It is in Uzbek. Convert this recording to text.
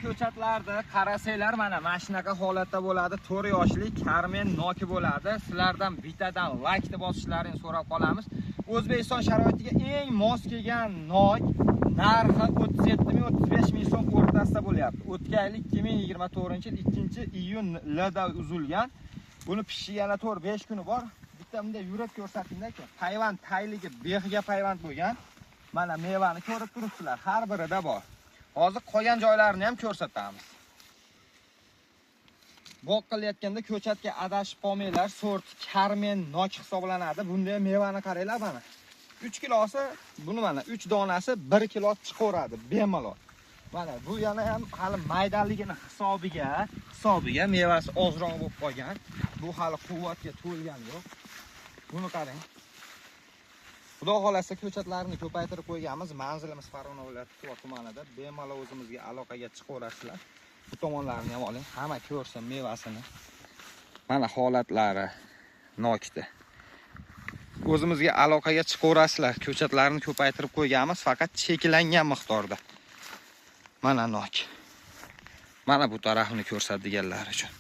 ko'chatlarda qarasanglar, mana shunaqa holatda bo'ladi. 4 yoshli Karmen Noki bo'ladi. Sizlardan bittadan like bosishlarini so'rab qolamiz. O'zbekiston sharoitiga eng mos kelgan nok narxi 37 ming 35 ming so'm o'rtasida bo'lyapti. O'tgan yil 2024-yil 2-iyunda uzilgan. Buni pishiga yana 4-5 kuni bor. Bitta bunday yurib ko'rsatinglar-ku. Payvand tayligi behiga payvand bo'lgan. Mana mevani ko'rib turibsizlar, har birida bor. Hozir qolgan joylarini ham ko'rsatamiz. Boq qilayotganda ko'chatga adashib qolmanglar, sort Karmen nok hisoblanadi. Bunday mevani qaranglar mana. 3 kilosi, buni mana 3 donasi 1 kilo chiqaradi bemalol. Mana bu yana ham hali maydaligini hisobiga mevasi ozroq bo'lib qolgan. Bu hali quvvatga to'lgan yo'q. Buni qarang. Xudo xolasa ko'chatlarni ko'paytirib qo'yganmiz. Manzilimiz Farg'ona viloyati Quva tumanida. Bemalol o'zimizga aloqaga chiqaverasizlar. Bu tomonlarni ham oling. Hamma ko'rsin mevasini. Mana holatlari nokda. O'zimizga aloqaga chiqaverasizlar. Ko'chatlarni ko'paytirib qo'yganmiz, faqat cheklangan miqdorda. Mana nok. Mana bu tarafini ko'rsatganlar uchun.